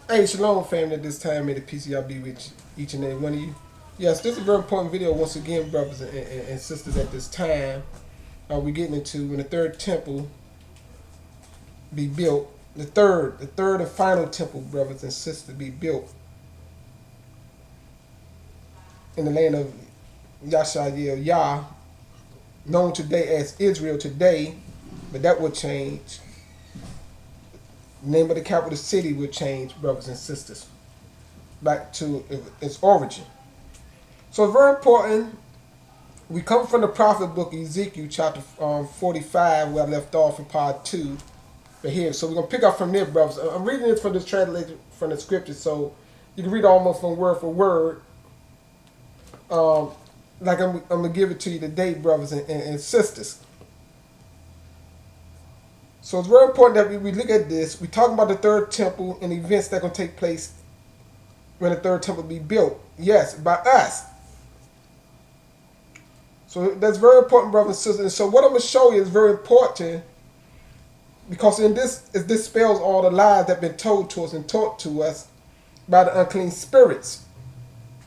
Hey, shalom family, at this time may the peace of y'all be with each and every one of you. Yes, this is a very important video once again, brothers and sisters. At this time, we're getting into when the third temple be built. The third and final temple, brothers and sisters, be built in the land of YAH, known today as Israel today, but that will change. The name of the capital city will change, brothers and sisters, back to its origin. So it's very important. We come from the prophet book Ezekiel chapter 45, where I left off in part 2. But here, so we're going to pick up from there, brothers. I'm reading it from this translation from the scriptures, so you can read almost from word for word. Like I'm going to give it to you today, brothers and sisters. So it's very important that we look at this. We're talking about the third temple and events that are going to take place when the third temple be built. Yes, by us. So that's very important, brothers and sisters. And so what I'm going to show you is very important because in this, it dispels all the lies that have been told to us and taught to us by the unclean spirits.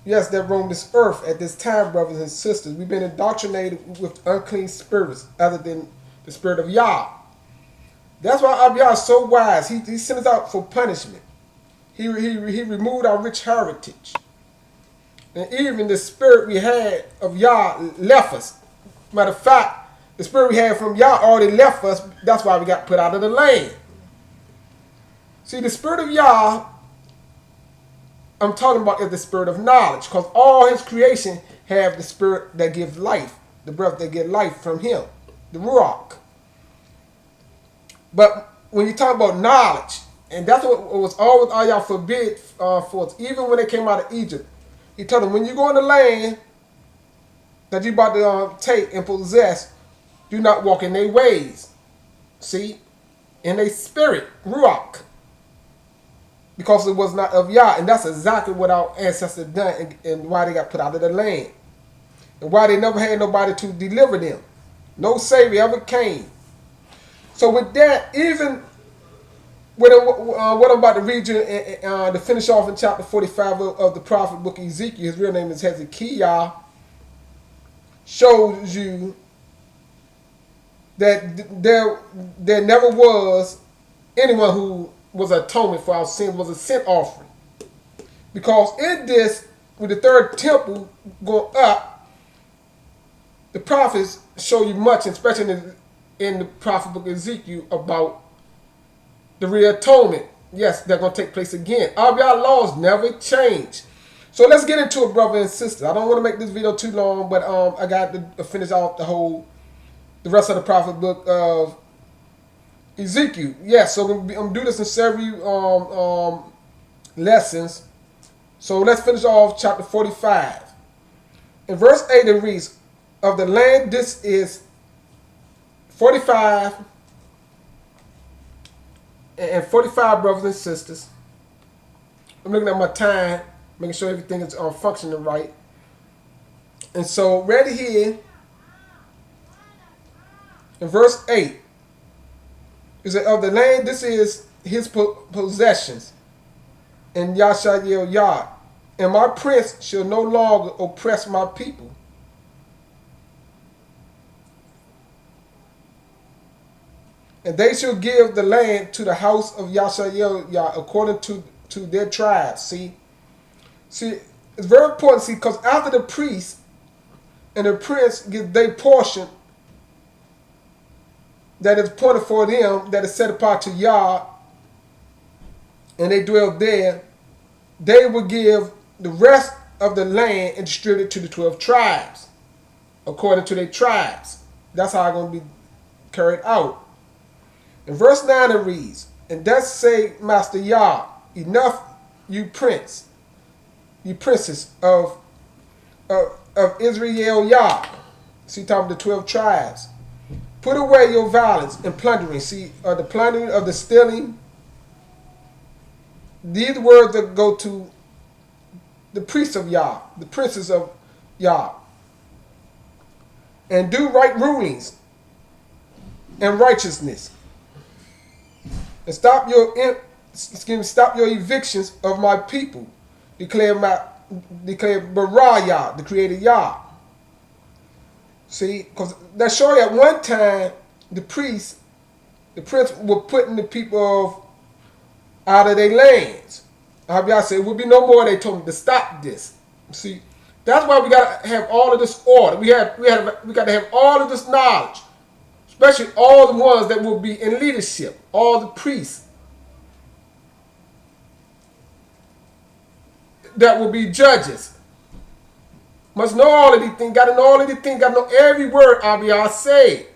Yes, that roam this earth at this time, brothers and sisters. We've been indoctrinated with unclean spirits other than the spirit of Yah. That's why Yah is so wise. He sent us out for punishment. He removed our rich heritage. And even the spirit we had of Yah left us. Matter of fact, the spirit we had from Yah already left us. That's why we got put out of the land. See, the spirit of Yah, I'm talking about, is the spirit of knowledge. Because all his creation have the spirit that gives life. The breath that gives life from him. The Ruach. But when you talk about knowledge, and that's what was always all y'all forbid for us, even when they came out of Egypt. He told them, when you go in the land that you about to take and possess, do not walk in their ways. See? In their spirit, Ruach. Because it was not of Yah. And that's exactly what our ancestors done and why they got put out of the land. And why they never had nobody to deliver them. No Savior ever came. So with that, even with what I'm about to read you to finish off in chapter 45 of the prophet book of Ezekiel, his real name is Hezekiah, shows you that there never was anyone who was atonement for our sins, was a sin offering. Because in this, with the third temple going up, the prophets show you much, especially in the prophet book of Ezekiel, about the real atonement. Yes, they're going to take place again. All of our laws never change. So let's get into it, brother and sister. I don't want to make this video too long, but I got to finish off the rest of the prophet book of Ezekiel. Yes, so I'm going to do this in several lessons. So let's finish off chapter 45. In verse 8 it reads, of the land, this is 45 and 45, brothers and sisters. I'm looking at my time, making sure everything is functioning right. And so right here, in verse 8, is that of the land, this is his possessions, and YAH, and my prince shall no longer oppress my people. And they shall give the land to the house of YAH according to their tribes. See, it's very important, see, because after the priest and the prince get their portion that is appointed for them, that is set apart to Yah, and they dwell there, they will give the rest of the land and distribute it to the 12 tribes, according to their tribes. That's how it's going to be carried out. In verse 9 it reads, and thus say Master Yah, enough, you princes of Israel Yah. See, talking about the 12 tribes. Put away your violence and plundering. See, the plundering of the stealing. These words that go to the priests of Yah, the princes of Yah. And do right rulings and righteousness. And stop your stop your evictions of my people. Declare Barayah, the creator Yah. See, because that show you at one time the prince were putting the people out of their lands. Y'all said it would be no more. They told them to stop this. See, that's why we gotta have all of this order. We got to have all of this knowledge, especially all the ones that will be in leadership, all the priests that will be judges. Must know all of these things. Got to know all of these things. Got to know every word y'all say,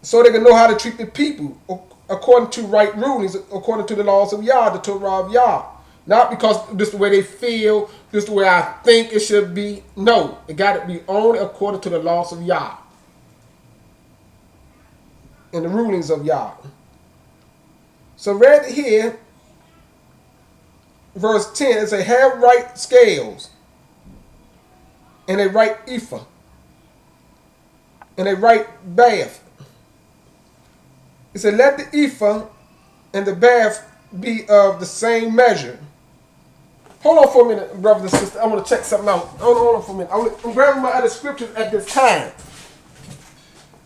so they can know how to treat the people according to right rulings, according to the laws of Yah, the Torah of Yah. Not because this is the way they feel, this is the way I think it should be. No, it got to be only according to the laws of Yah and the rulings of Yah. So right here, verse 10, it says, have right scales and a right ephah and a right bath. It said, let the ephah and the bath be of the same measure. Hold on for a minute, brothers and sisters. I want to check something out. Hold on for a minute. I'm grabbing my other scriptures at this time,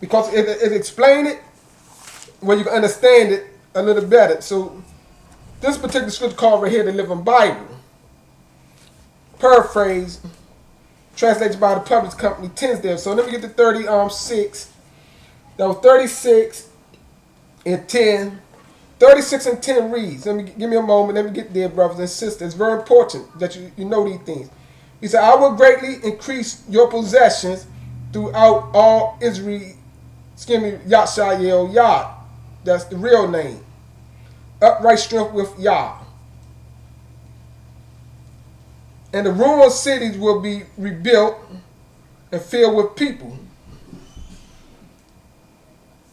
because it explains it where you can understand it a little better. So this particular scripture called right here the Living Bible, paraphrase, translated by the Publishing Company, Tinsdale. So let me get to 36. That was 36 and 10. 36 and 10 reads. Give me a moment. Let me get there, brothers and sisters. It's very important that you know these things. He said, I will greatly increase your possessions throughout all Israel. Yashael Yah. That's the real name. Upright strength with Yah. And the ruined cities will be rebuilt and filled with people.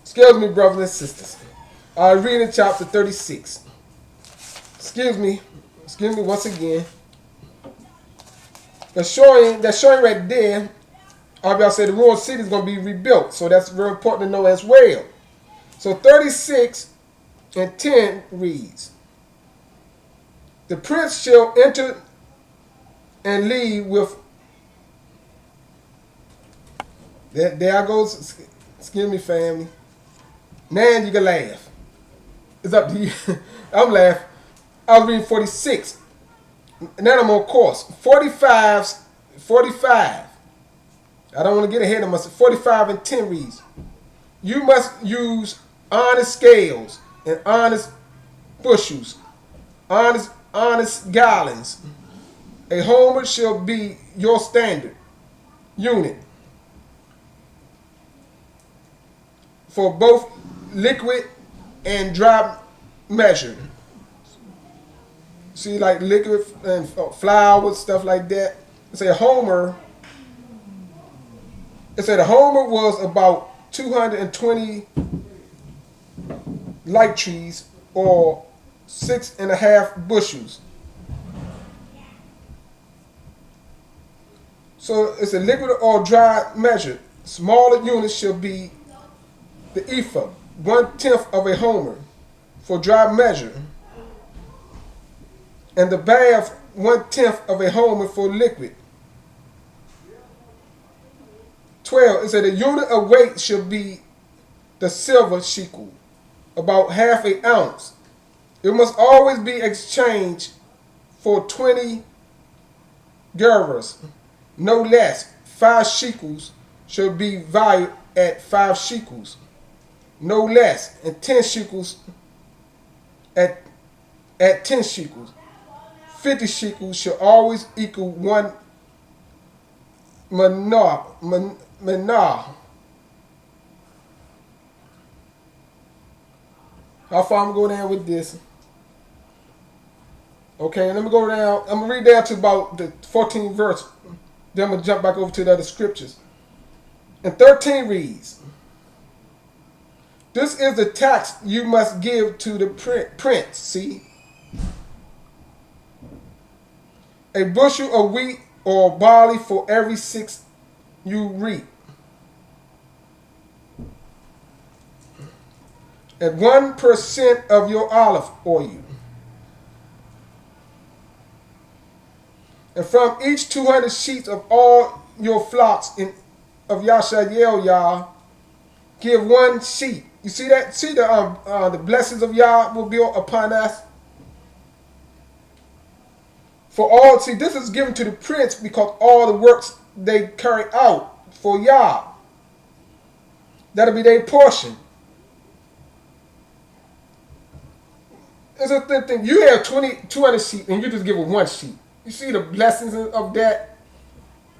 Excuse me, brothers and sisters. I read in chapter 36. Excuse me once again. That's showing right there, I'll say the ruined city is going to be rebuilt. So that's very important to know as well. So 36 and 10 reads, the prince shall enter and leave with, there I goes, excuse me family. Now you can laugh. It's up to you. I'm laughing. I was reading 46. Now I'm on course. 45. I don't want to get ahead of myself. 45 and 10 reads, you must use honest scales and honest bushels, honest gallons. A homer shall be your standard unit for both liquid and dry measure. See, like liquid and flour, stuff like that. It said a homer was about 220 light trees, or 6.5 bushels. So it's a liquid or dry measure. Smaller units shall be the ephah, 1/10 of a homer for dry measure, and the bath 1/10 of a homer for liquid. 12, it said the unit of weight shall be the silver shekel, about ½ an ounce. It must always be exchanged for 20 gerahs, no less. 5 shekels shall be valued at 5 shekels, no less, and 10 shekels at 10 shekels. 50 shekels shall always equal 1 manah. How far I'm going to go down with this? Okay, let me go down. I'm going to read down to about the 14th verse. Then I'm going to jump back over to the other scriptures. And 13 reads, this is the tax you must give to the prince. See? A bushel of wheat or barley for every 6 you reap. and 1% of your olive oil. And from each 200 sheets of all your flocks of YAH, give 1 sheep. You see that? See the blessings of Yah will be upon us. For all, see, this is given to the prince because all the works they carry out for Yah. That'll be their portion. It's a thing. You have 200 sheep and you just give it 1 sheep. You see the blessings of that?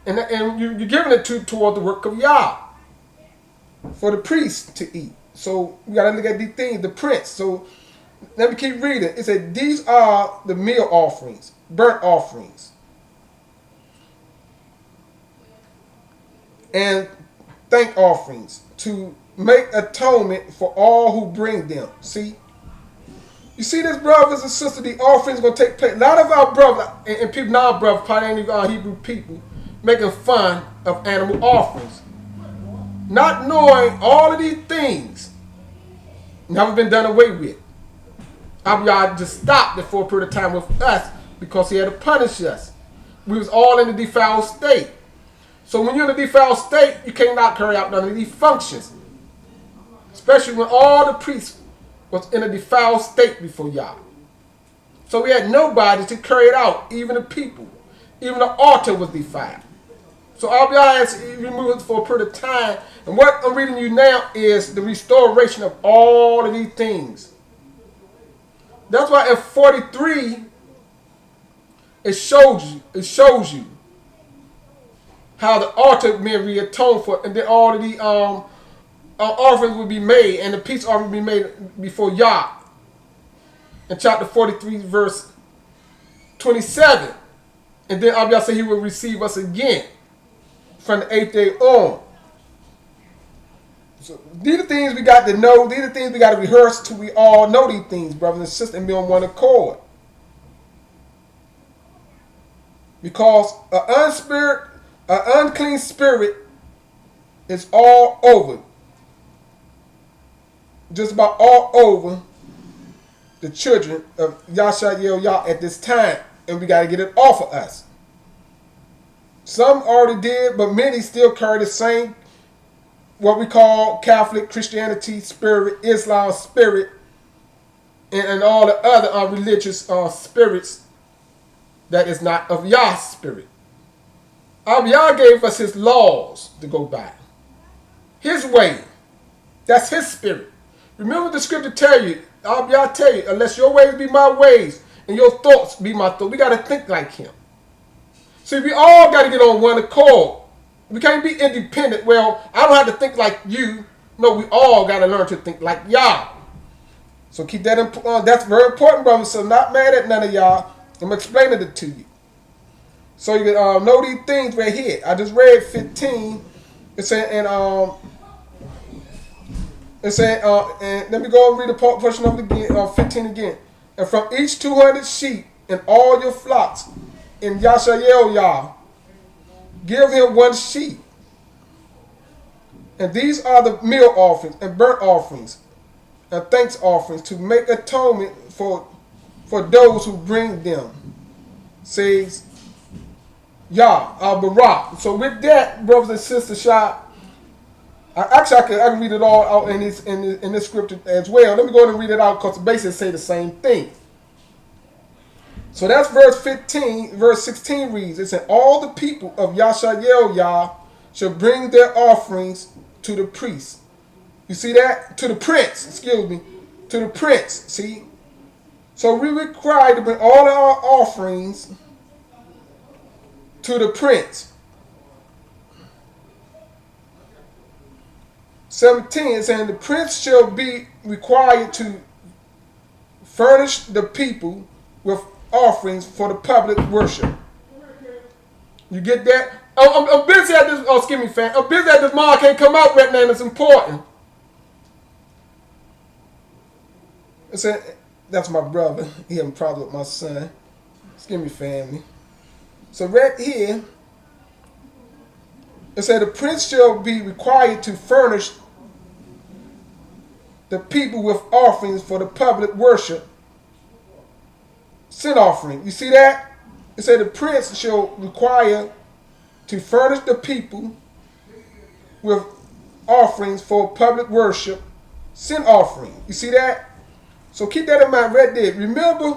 And you're giving it toward the work of Yah for the priest to eat. So we got to look at these things, the prince. So let me keep reading. It said, these are the meal offerings, burnt offerings, and thank offerings to make atonement for all who bring them. See? You see this, brothers and sisters, the offerings going to take place. A lot of our brothers and people, non-brothers, probably our Hebrew people, making fun of animal offerings. Not knowing all of these things never been done away with. Abiyah just stopped it for a period of time with us because he had to punish us. We was all in a defiled state. So when you're in a defiled state, you cannot carry out none of these functions. Especially when all the priests was in a defiled state before Yah. So we had nobody to carry it out, even the people. Even the altar was defiled. So Abiyah has removed it for a period of time. And what I'm reading you now is the restoration of all of these things. That's why in 43, it shows you how the altar may be atoned for, and then all of the offerings will be made, and the peace offering will be made before Yah. In chapter 43, verse 27. And then Abiyah said he will receive us again from the 8th day on. So these are things we got to know. These are things we got to rehearse till we all know these things, brothers and sisters, and be on one accord. Because an unclean spirit is all over. Just about all over the children of YAH at this time. And we got to get it off of us. Some already did, but many still carry the same, what we call Catholic Christianity spirit, Islam spirit, and all the other religious spirits that is not of Yah's spirit. Yah gave us his laws to go by. His way. That's his spirit. Remember the scripture tell you, Yah tell you, unless your ways be my ways and your thoughts be my thoughts. We got to think like him. See, we all got to get on one accord. We can't be independent. Well, I don't have to think like you. No, we all got to learn to think like Yah. So keep that in, that's very important, brothers. So not mad at none of y'all. I'm explaining it to you. So you can know these things right here. I just read 15. It said, and let me go and read the portion of it again, 15 again. And from each 200 sheep and all your flocks in YAH, give him 1 sheep. And these are the meal offerings and burnt offerings and thanks offerings to make atonement for those who bring them, says Yah al-Barak. So with that, brothers and sisters, I can read it all out in this scripture as well. Let me go ahead and read it out because the bases say the same thing. So that's verse 15. Verse 16 reads, it said, all the people of YAH shall bring their offerings to the priest. You see that? To the prince, excuse me. To the prince, see? So we require to bring all our offerings to the prince. 17 is saying the prince shall be required to furnish the people with offerings for the public worship. You get that? I'm busy at this. Oh, excuse me, fam. I'm busy at this mall. I can't come out right now. And it's important. I said, that's my brother. He having a problem with my son. Excuse me, family. So right here, it said the prince shall be required to furnish the people with offerings for the public worship, sin offering. You see that? It said the prince shall require to furnish the people with offerings for public worship, sin offering. You see that? So keep that in mind right there. Remember,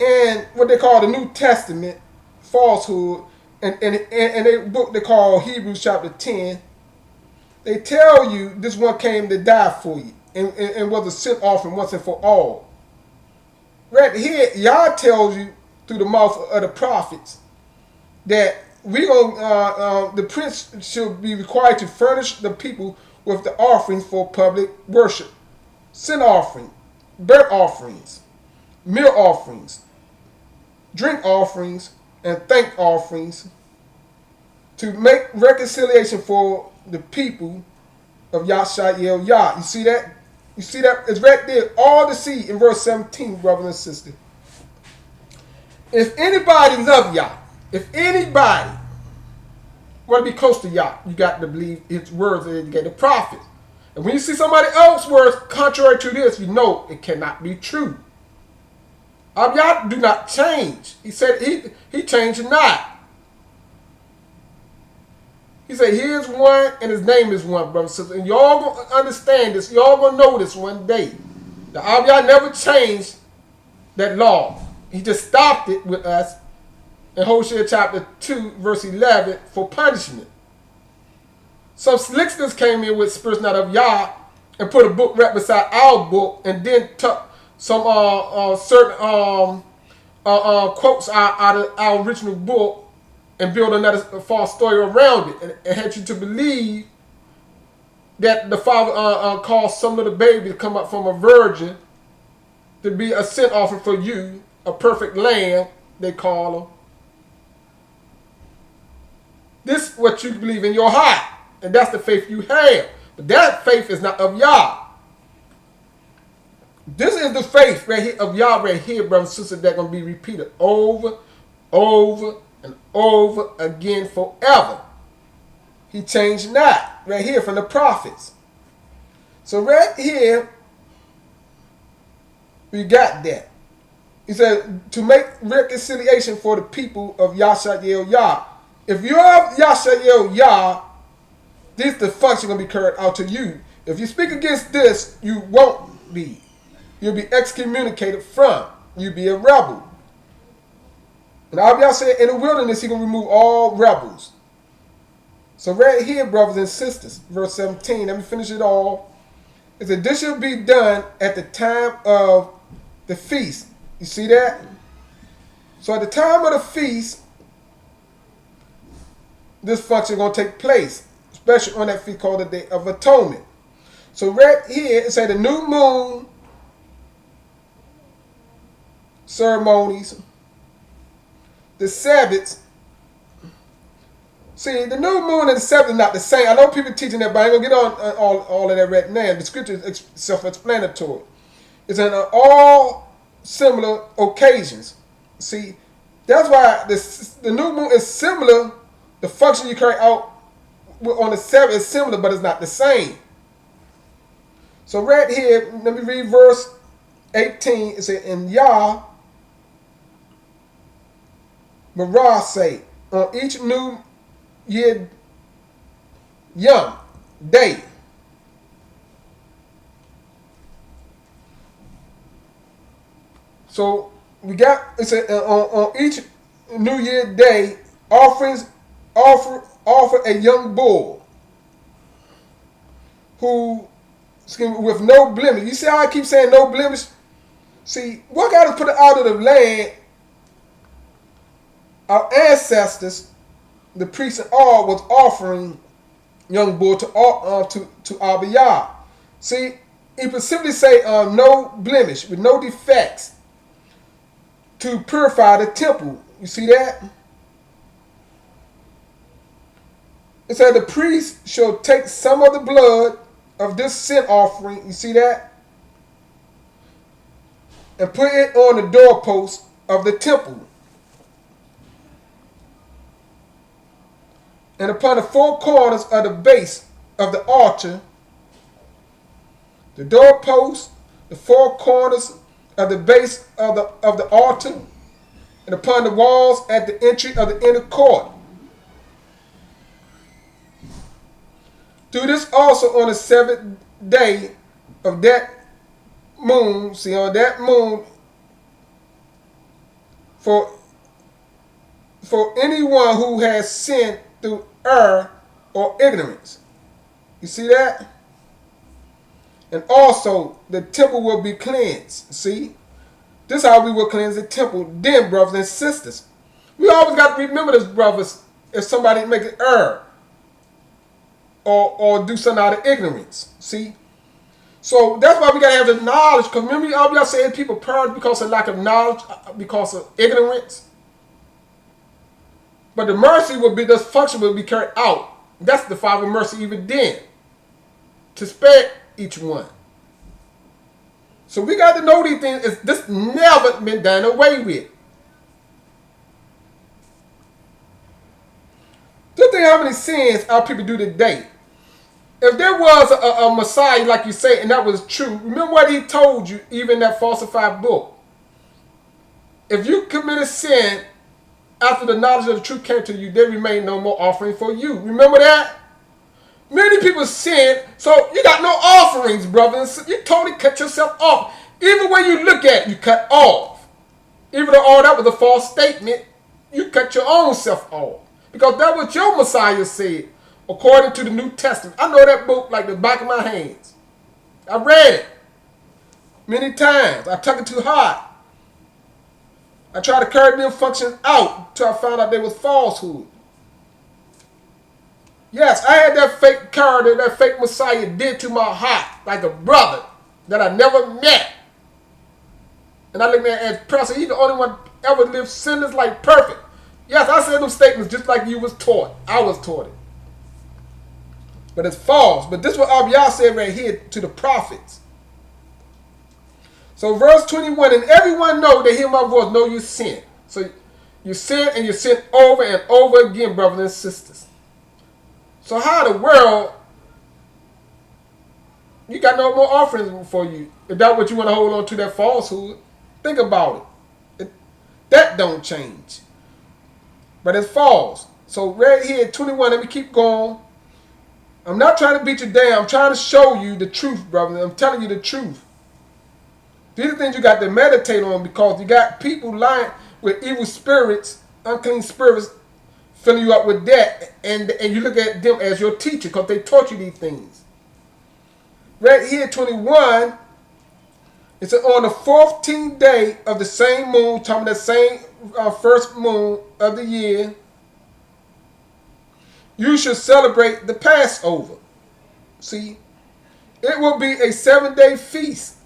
in what they call the New Testament, falsehood, and a book they call Hebrews chapter 10, they tell you this one came to die for you and was a sin offering once and for all. Right here, Yah tells you through the mouth of the prophets that the prince should be required to furnish the people with the offerings for public worship, sin offering, burnt offerings, meal offerings, drink offerings, and thank offerings to make reconciliation for the people of YAH. You see that? You see that? It's right there. All the see in verse 17, brothers and sisters. If anybody love Yah, if anybody want to be close to Yah, you got to believe his words and get the prophets. And when you see somebody else's words contrary to this, you know it cannot be true. Yah do not change. He said he changed not. He said, he is one and his name is one, brothers and sisters. And y'all going to understand this. Y'all going to know this one day. The Yah never changed that law. He just stopped it with us in Hosea chapter 2, verse 11 for punishment. Some slicksters came in with spirits not of Yah and put a book right beside our book and then took some certain quotes out of our original book and build another false story around it, and had you to believe that the father caused some little baby to come up from a virgin to be a sin offering for you, a perfect lamb, they call him. This is what you believe in your heart, and that's the faith you have. But that faith is not of Yah. This is the faith right here of Yah right here, brothers and sisters, that's going to be repeated over, and over again forever. He changed not. Right here from the prophets. So right here, we got that. He said, to make reconciliation for the people of YAH. If you're of YAH, this is the function going to be carried out to you. If you speak against this, you won't be. You'll be excommunicated from. You'll be a rebel. And Yah said, in the wilderness, he's going to remove all rebels. So right here, brothers and sisters, verse 17, let me finish it all. It said, this shall be done at the time of the feast. You see that? So at the time of the feast, this function is going to take place, especially on that feast called the Day of Atonement. So right here, it said the new moon ceremonies, the Sabbaths. See, the new moon and the Sabbath is not the same. I know people teaching that, but I ain't going to get on all of that right now. The scripture is self-explanatory. It's on all similar occasions. See, that's why the new moon is similar. The function you carry out on the Sabbath is similar, but it's not the same. So right here, let me read verse 18. It says, in Yah, Marah say, on each new year Yom day. So we got, it said, on each New Year day, offer a young bull who with no blemish. You see how I keep saying no blemish? See, what God has put out of the land, our ancestors, the priests and all, was offering young bull to Abba Yah. See, he specifically say no blemish, with no defects, to purify the temple. You see that? It said the priest shall take some of the blood of this sin offering. You see that? And put it on the doorpost of the temple. And upon the four corners of the base of the altar the doorpost, the four corners of the base of the altar, and upon the walls at the entry of the inner court. Do this also on the seventh day of that moon. See, on that moon, for anyone who has sinned through error or ignorance. You see that? And also, the temple will be cleansed. See? This is how we will cleanse the temple. Then, brothers and sisters, we always got to remember this, brothers, if somebody make an error or do something out of ignorance. See? So that's why we got to have the knowledge. Because remember, y'all saying people perish because of lack of knowledge, because of ignorance. But the mercy will be, this function will be carried out. That's the Father's mercy even then, to spare each one. So we got to know these things. This never been done away with. Just think how many sins our people do today. If there was a Messiah, like you say, and that was true, remember what he told you, even that falsified book. If you committed sin after the knowledge of the truth came to you, there remain no more offering for you. Remember that? Many people sin, so you got no offerings, brothers. You totally cut yourself off. Even when you look at it, you cut off. Even though that was a false statement, you cut your own self off. Because that's what your Messiah said, according to the New Testament. I know that book like the back of my hands. I read it many times. I took it too hard. I tried to carry them functions out until I found out they was falsehood. Yes, I had that fake character, that fake Messiah did to my heart like a brother that I never met. And I look at him as person. He's the only one ever lived sinless like perfect. Yes, I said them statements just like you was taught. I was taught it. But it's false. But this is what YAH said right here to the prophets. So verse 21, and everyone know that hear my voice, know you sin. So you sin and you sin over and over again, brothers and sisters. So how in the world you got no more offerings for you? If that's what you want to hold on to, that falsehood, think about it. That don't change. But it's false. So right here, 21, let me keep going. I'm not trying to beat you down. I'm trying to show you the truth, brother. I'm telling you the truth. These are things you got to meditate on, because you got people lying with evil spirits, unclean spirits, filling you up with that, and you look at them as your teacher because they taught you these things. Right here, 21, it says, on the 14th day of the same moon, talking about the same first moon of the year, you should celebrate the Passover. See, it will be a 7-day feast